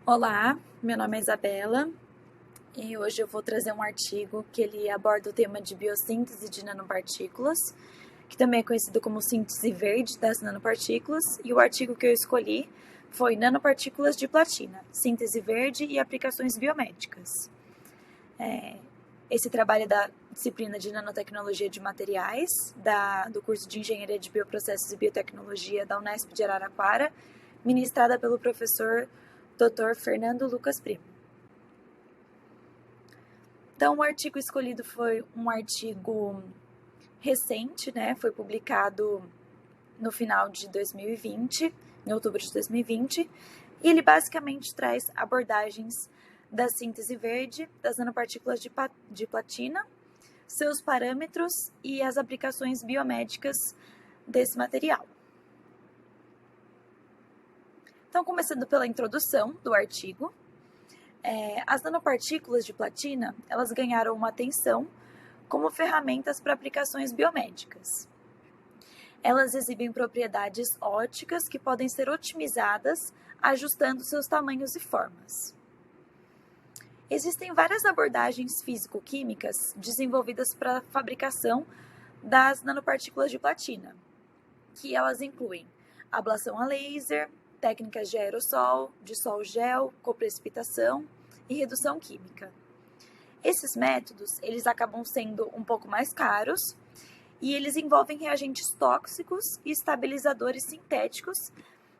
Olá, meu nome é Isabela e hoje eu vou trazer um artigo que ele aborda o tema de biossíntese de nanopartículas, que também é conhecido como síntese verde das nanopartículas, e o artigo que eu escolhi foi Nanopartículas de platina, síntese verde e aplicações biomédicas. Esse trabalho é da disciplina de nanotecnologia de materiais, do curso de engenharia de bioprocessos e biotecnologia da Unesp de Araraquara, ministrada pelo professor Dr. Fernando Lucas Primo. Então, o artigo escolhido foi um artigo recente, foi publicado no final de 2020, em outubro de 2020, e ele basicamente traz abordagens da síntese verde das nanopartículas de platina, seus parâmetros e as aplicações biomédicas desse material. Então, começando pela introdução do artigo, as nanopartículas de platina, elas ganharam uma atenção como ferramentas para aplicações biomédicas. Elas exibem propriedades ópticas que podem ser otimizadas ajustando seus tamanhos e formas. Existem várias abordagens físico-químicas desenvolvidas para a fabricação das nanopartículas de platina, que elas incluem ablação a laser, técnicas de aerossol, de sol gel, coprecipitação e redução química. Esses métodos, eles acabam sendo um pouco mais caros e eles envolvem reagentes tóxicos e estabilizadores sintéticos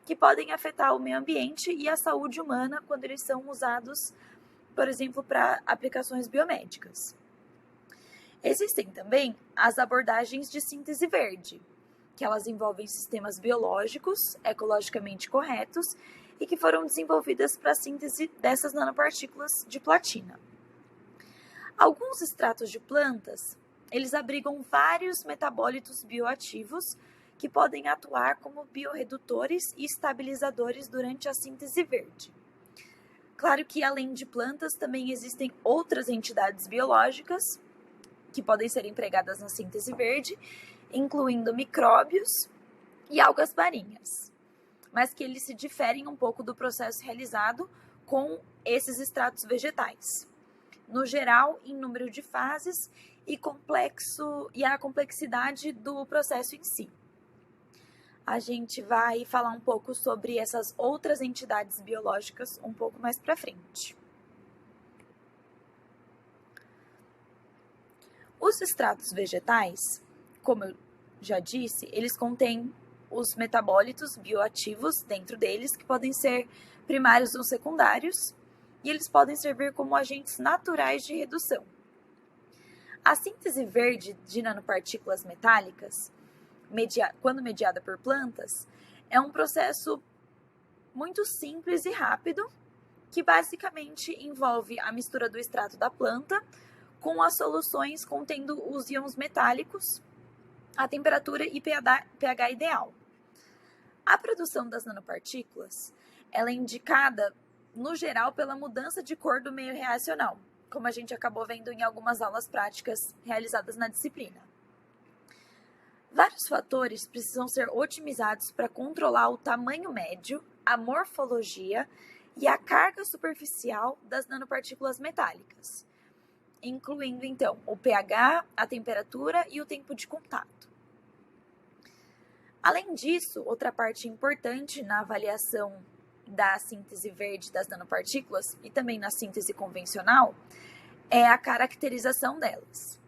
que podem afetar o meio ambiente e a saúde humana quando eles são usados, por exemplo, para aplicações biomédicas. Existem também as abordagens de síntese verde, que elas envolvem sistemas biológicos, ecologicamente corretos e que foram desenvolvidas para a síntese dessas nanopartículas de platina. Alguns extratos de plantas, eles abrigam vários metabólitos bioativos que podem atuar como biorredutores e estabilizadores durante a síntese verde. Claro que além de plantas, também existem outras entidades biológicas que podem ser empregadas na síntese verde, incluindo micróbios e algas marinhas, mas que eles se diferem um pouco do processo realizado com esses extratos vegetais. No geral, em número de fases e a complexidade do processo em si. A gente vai falar um pouco sobre essas outras entidades biológicas um pouco mais para frente. Os extratos vegetais, como eu já disse, eles contêm os metabólitos bioativos dentro deles, que podem ser primários ou secundários, e eles podem servir como agentes naturais de redução. A síntese verde de nanopartículas metálicas, quando mediada por plantas, é um processo muito simples e rápido, que basicamente envolve a mistura do extrato da planta com as soluções contendo os íons metálicos, a temperatura e pH ideal. A produção das nanopartículas, ela é indicada, no geral, pela mudança de cor do meio reacional, como a gente acabou vendo em algumas aulas práticas realizadas na disciplina. Vários fatores precisam ser otimizados para controlar o tamanho médio, a morfologia e a carga superficial das nanopartículas metálicas, incluindo, então, o pH, a temperatura e o tempo de contato. Além disso, outra parte importante na avaliação da síntese verde das nanopartículas e também na síntese convencional é a caracterização delas.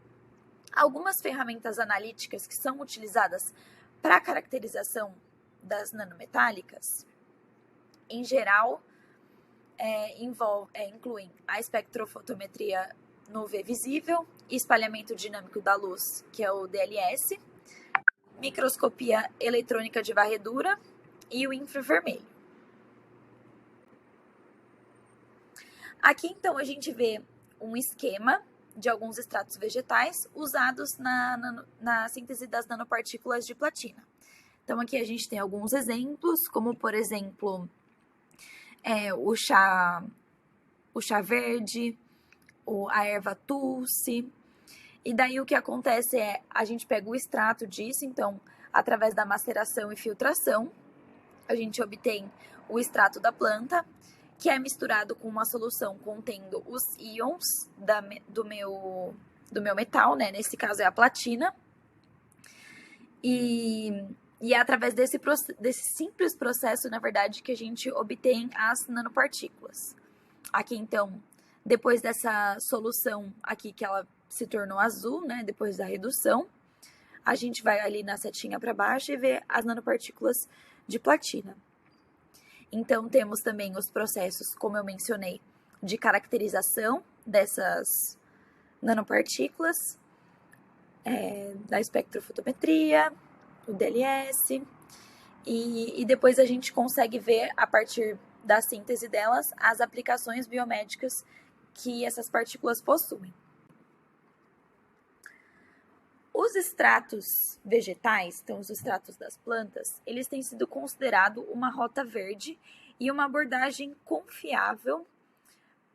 Algumas ferramentas analíticas que são utilizadas para a caracterização das nanometálicas, em geral, incluem a espectrofotometria no UV visível, espalhamento dinâmico da luz, que é o DLS, microscopia eletrônica de varredura e o infravermelho. Aqui, então, a gente vê um esquema de alguns extratos vegetais usados na síntese das nanopartículas de platina. Então, aqui a gente tem alguns exemplos, como, por exemplo, o chá verde, a erva tulsi. E daí o que acontece é, a gente pega o extrato disso, então, através da maceração e filtração, a gente obtém o extrato da planta, que é misturado com uma solução contendo os íons do meu metal, né? Nesse caso é a platina. E é através desse simples processo, na verdade, que a gente obtém as nanopartículas. Aqui, então, depois dessa solução aqui, que ela se tornou azul, né? Depois da redução, a gente vai ali na setinha para baixo e vê as nanopartículas de platina. Então, temos também os processos, como eu mencionei, de caracterização dessas nanopartículas, da espectrofotometria, o DLS, e depois a gente consegue ver, a partir da síntese delas, as aplicações biomédicas que essas partículas possuem. Os extratos vegetais, então os extratos das plantas, eles têm sido considerados uma rota verde e uma abordagem confiável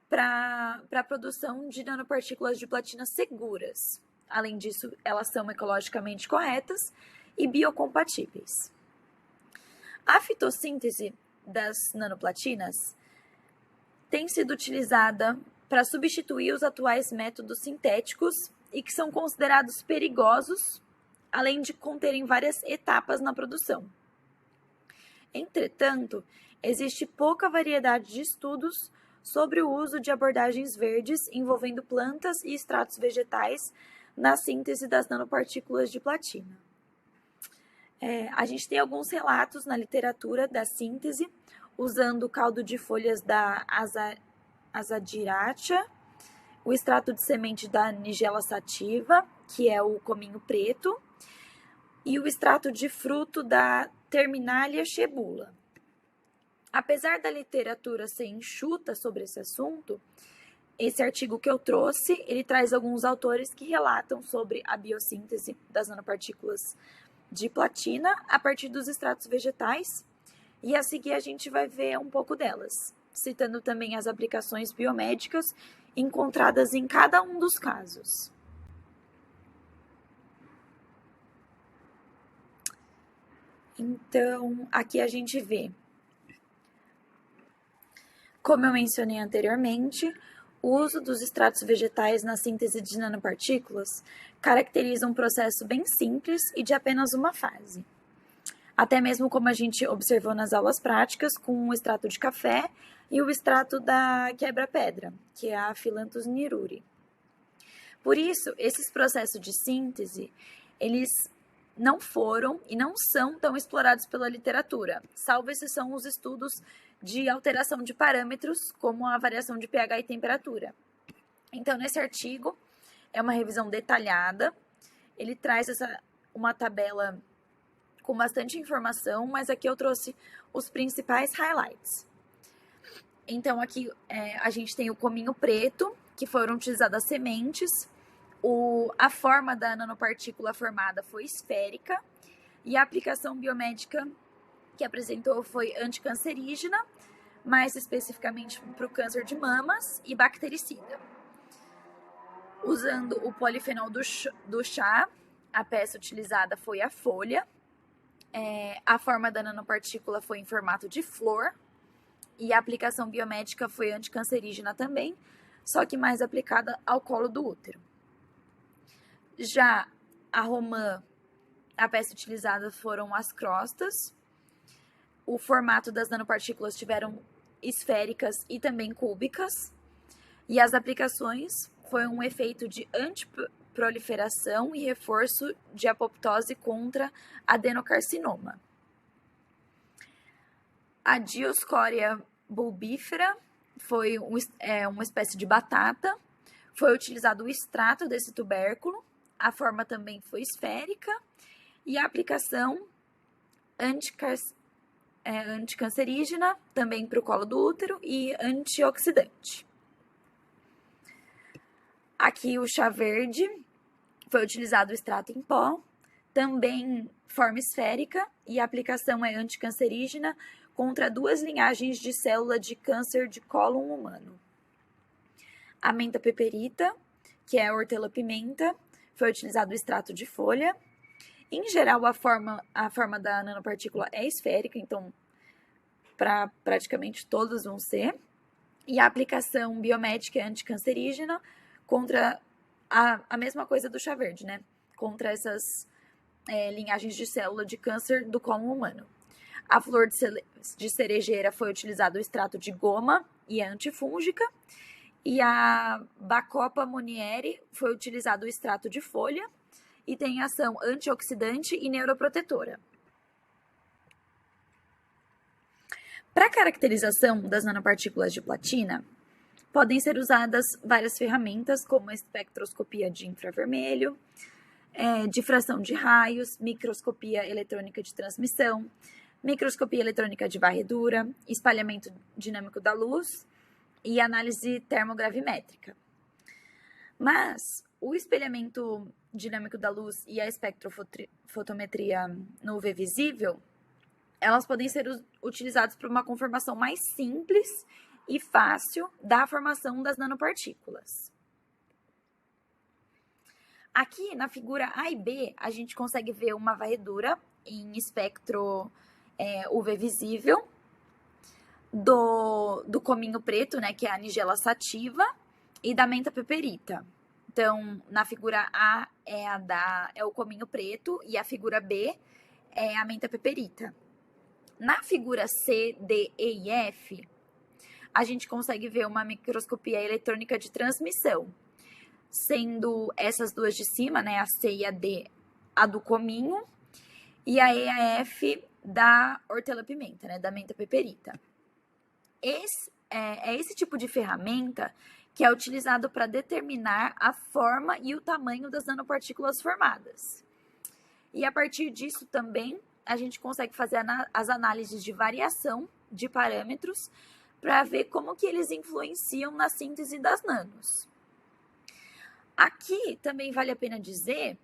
para a produção de nanopartículas de platina seguras. Além disso, elas são ecologicamente corretas e biocompatíveis. A fitossíntese das nanoplatinas tem sido utilizada para substituir os atuais métodos sintéticos e que são considerados perigosos, além de conterem várias etapas na produção. Entretanto, existe pouca variedade de estudos sobre o uso de abordagens verdes envolvendo plantas e extratos vegetais na síntese das nanopartículas de platina. A gente tem alguns relatos na literatura da síntese, usando o caldo de folhas da Azadirachia, o extrato de semente da Nigella sativa, que é o cominho preto, e o extrato de fruto da Terminalia schebula. Apesar da literatura ser enxuta sobre esse assunto, esse artigo que eu trouxe, ele traz alguns autores que relatam sobre a biossíntese das nanopartículas de platina a partir dos extratos vegetais, e a seguir a gente vai ver um pouco delas, citando também as aplicações biomédicas encontradas em cada um dos casos. Então, aqui a gente vê, como eu mencionei anteriormente, o uso dos extratos vegetais na síntese de nanopartículas caracteriza um processo bem simples e de apenas uma fase. Até mesmo como a gente observou nas aulas práticas, com o extrato de café e o extrato da quebra-pedra, que é a Phyllanthus niruri. Por isso, esses processos de síntese, eles não foram e não são tão explorados pela literatura, salvo exceção os estudos de alteração de parâmetros, como a variação de pH e temperatura. Então, nesse artigo, é uma revisão detalhada, ele traz uma tabela com bastante informação, mas aqui eu trouxe os principais highlights. Então, aqui a gente tem o cominho preto, que foram utilizadas sementes, a forma da nanopartícula formada foi esférica, e a aplicação biomédica que apresentou foi anticancerígena, mais especificamente para o câncer de mamas e bactericida. Usando o polifenol do chá, a peça utilizada foi a folha, a forma da nanopartícula foi em formato de flor, e a aplicação biomédica foi anticancerígena também, só que mais aplicada ao colo do útero. Já a romã, a peça utilizada foram as crostas. O formato das nanopartículas tiveram esféricas e também cúbicas. E as aplicações foi um efeito de antiproliferação e reforço de apoptose contra adenocarcinoma. A Dioscorea bulbífera foi uma espécie de batata. Foi utilizado o extrato desse tubérculo. A forma também foi esférica. E a aplicação anticancerígena, também para o colo do útero, e antioxidante. Aqui o chá verde, foi utilizado o extrato em pó, também forma esférica, e a aplicação é anticancerígena contra 2 linhagens de célula de câncer de cólon humano. A menta peperita, que é a hortelã-pimenta, foi utilizado o extrato de folha. Em geral, a forma da nanopartícula é esférica, então praticamente todos vão ser. E a aplicação biomédica é anticancerígena contra a mesma coisa do chá verde, né? Contra essas linhagens de célula de câncer do colo humano. A flor de cerejeira foi utilizado o extrato de goma e é antifúngica. E a Bacopa monnieri foi utilizado o extrato de folha e tem ação antioxidante e neuroprotetora. Para a caracterização das nanopartículas de platina, podem ser usadas várias ferramentas, como a espectroscopia de infravermelho, difração de raios, microscopia eletrônica de transmissão, microscopia eletrônica de varredura, espalhamento dinâmico da luz e análise termogravimétrica. Mas o espelhamento dinâmico da luz e a espectrofotometria no UV visível, elas podem ser utilizadas para uma conformação mais simples e fácil da formação das nanopartículas. Aqui na figura A e B, a gente consegue ver uma varredura em espectro UV visível do cominho preto, né, que é a Nigella sativa, e da menta piperita. Então, na figura A é o cominho preto e a figura B é a menta piperita. Na figura C, D, E e F, a gente consegue ver uma microscopia eletrônica de transmissão, sendo essas duas de cima, né, a C e a D, a do cominho, e a E e a F da hortelã-pimenta, né, da menta piperita. Esse tipo de ferramenta que é utilizado para determinar a forma e o tamanho das nanopartículas formadas. E a partir disso também, a gente consegue fazer as análises de variação de parâmetros para ver como que eles influenciam na síntese das nanos. Aqui também vale a pena dizer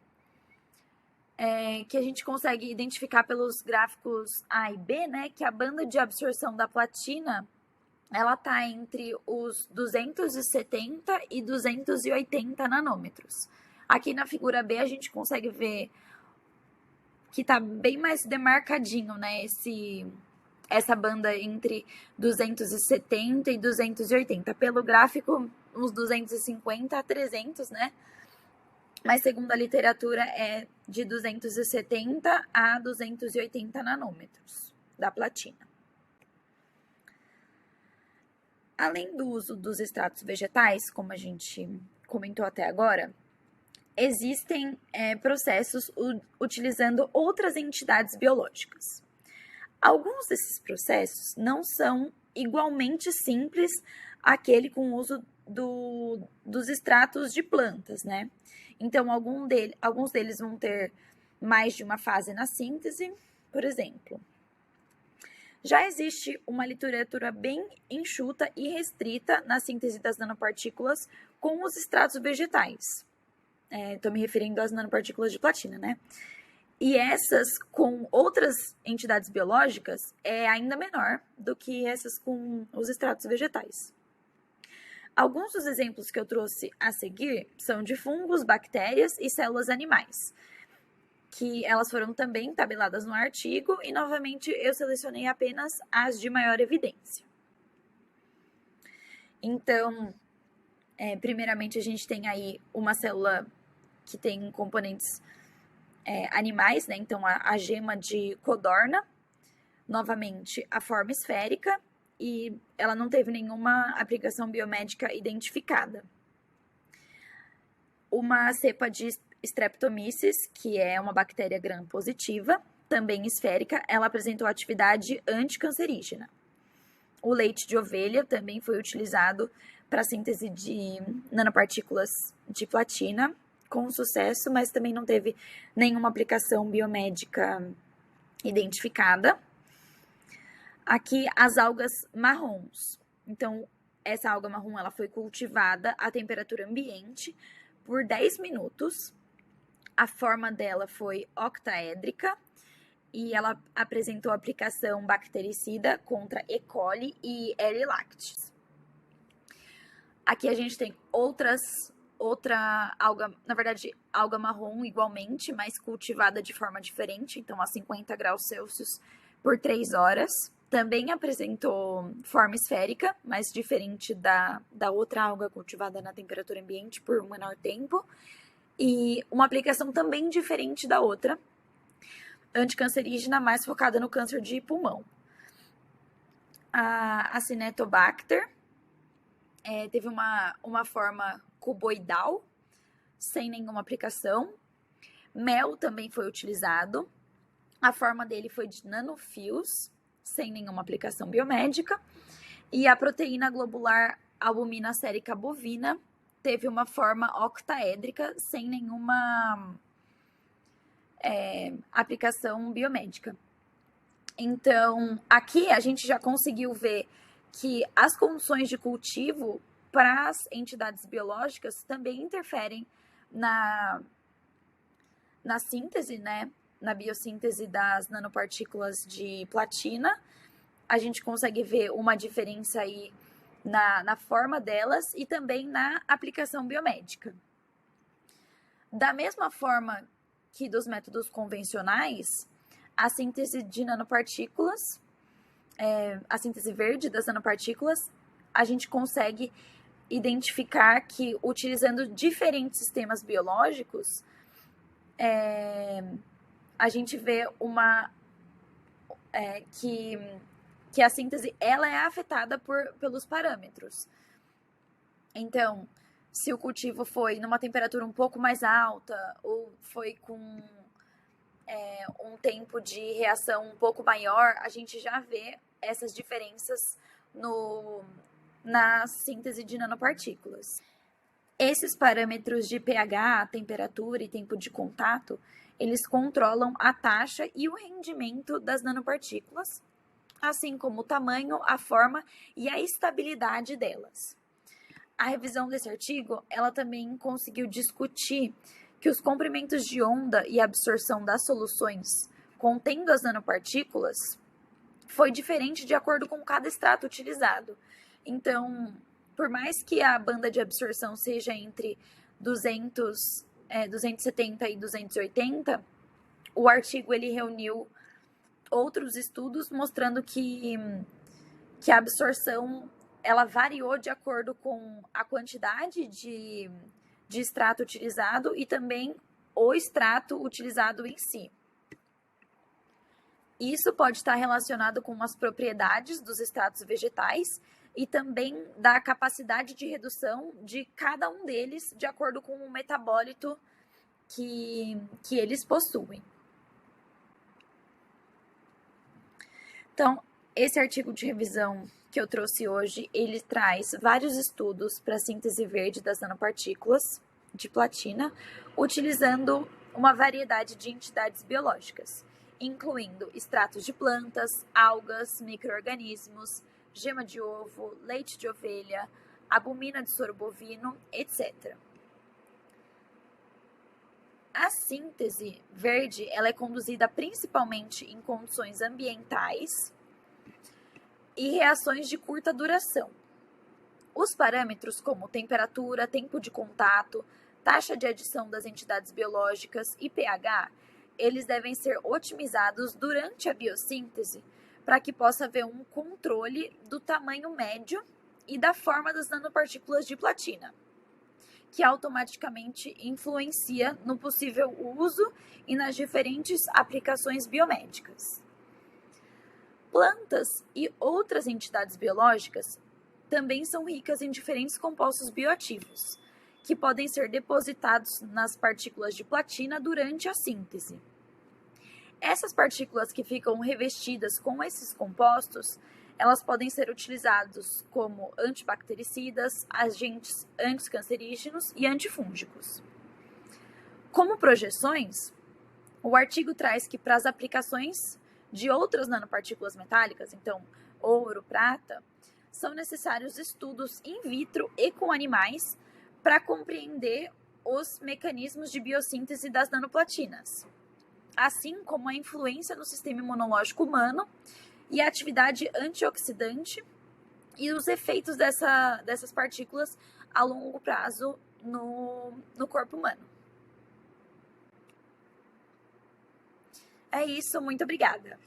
que a gente consegue identificar pelos gráficos A e B, né, que a banda de absorção da platina ela está entre os 270 e 280 nanômetros. Aqui na figura B a gente consegue ver que está bem mais demarcadinho, né, essa banda entre 270 e 280. Pelo gráfico, uns 250 a 300, né? Mas segundo a literatura é de 270 a 280 nanômetros da platina. Além do uso dos extratos vegetais, como a gente comentou até agora, existem processos utilizando outras entidades biológicas. Alguns desses processos não são igualmente simples àquele com o uso dos extratos de plantas, né? Então, alguns deles vão ter mais de uma fase na síntese, por exemplo. Já existe uma literatura bem enxuta e restrita na síntese das nanopartículas com os extratos vegetais. Estou me referindo às nanopartículas de platina, né? E essas com outras entidades biológicas é ainda menor do que essas com os extratos vegetais. Alguns dos exemplos que eu trouxe a seguir são de fungos, bactérias e células animais, que elas foram também tabeladas no artigo e, novamente, eu selecionei apenas as de maior evidência. Então, primeiramente, a gente tem aí uma célula que tem componentes animais, né? Então, a gema de codorna, novamente, a forma esférica, e ela não teve nenhuma aplicação biomédica identificada. Uma cepa de Streptomyces, que é uma bactéria gram-positiva, também esférica, ela apresentou atividade anticancerígena. O leite de ovelha também foi utilizado para a síntese de nanopartículas de platina, com sucesso, mas também não teve nenhuma aplicação biomédica identificada. Aqui, as algas marrons. Então, essa alga marrom ela foi cultivada a temperatura ambiente por 10 minutos. A forma dela foi octaédrica e ela apresentou aplicação bactericida contra E. coli e L. lactis. Aqui a gente tem outra alga, na verdade, alga marrom igualmente, mas cultivada de forma diferente, então a 50 graus Celsius por 3 horas. também apresentou forma esférica, mas diferente da outra alga cultivada na temperatura ambiente por um menor tempo, e uma aplicação também diferente da outra, anticancerígena, mais focada no câncer de pulmão. A Acinetobacter teve uma forma cuboidal, sem nenhuma aplicação. Mel também foi utilizado. A forma dele foi de nanofios, sem nenhuma aplicação biomédica. E a proteína globular albumina sérica bovina teve uma forma octaédrica, sem nenhuma aplicação biomédica. Então, aqui a gente já conseguiu ver que as condições de cultivo para as entidades biológicas também interferem na síntese, né? Na biossíntese das nanopartículas de platina. A gente consegue ver uma diferença aí na forma delas e também na aplicação biomédica. Da mesma forma que dos métodos convencionais, a síntese de nanopartículas, a síntese verde das nanopartículas, a gente consegue identificar que, utilizando diferentes sistemas biológicos, a gente vê que a síntese ela é afetada pelos parâmetros. Então, se o cultivo foi numa temperatura um pouco mais alta ou foi com um tempo de reação um pouco maior, a gente já vê essas diferenças na síntese de nanopartículas. Esses parâmetros de pH, temperatura e tempo de contato, eles controlam a taxa e o rendimento das nanopartículas, assim como o tamanho, a forma e a estabilidade delas. A revisão desse artigo, ela também conseguiu discutir que os comprimentos de onda e absorção das soluções contendo as nanopartículas foi diferente de acordo com cada extrato utilizado. Então, por mais que a banda de absorção seja entre 270 e 280, o artigo ele reuniu outros estudos mostrando que a absorção ela variou de acordo com a quantidade de extrato utilizado e também o extrato utilizado em si. Isso pode estar relacionado com as propriedades dos extratos vegetais e também da capacidade de redução de cada um deles de acordo com o metabólito que eles possuem. Então, esse artigo de revisão que eu trouxe hoje, ele traz vários estudos para a síntese verde das nanopartículas de platina, utilizando uma variedade de entidades biológicas, incluindo extratos de plantas, algas, micro-organismos, gema de ovo, leite de ovelha, albumina de soro bovino, etc. A síntese verde ela é conduzida principalmente em condições ambientais e reações de curta duração. Os parâmetros como temperatura, tempo de contato, taxa de adição das entidades biológicas e pH, eles devem ser otimizados durante a biossíntese para que possa haver um controle do tamanho médio e da forma das nanopartículas de platina, que automaticamente influencia no possível uso e nas diferentes aplicações biomédicas. Plantas e outras entidades biológicas também são ricas em diferentes compostos bioativos, que podem ser depositados nas partículas de platina durante a síntese. Essas partículas que ficam revestidas com esses compostos, elas podem ser utilizadas como antibactericidas, agentes anticancerígenos e antifúngicos. Como projeções, o artigo traz que para as aplicações de outras nanopartículas metálicas, então ouro, prata, são necessários estudos in vitro e com animais para compreender os mecanismos de biossíntese das nanoplatinas, assim como a influência no sistema imunológico humano e a atividade antioxidante e os efeitos dessas partículas a longo prazo no corpo humano. É isso, muito obrigada!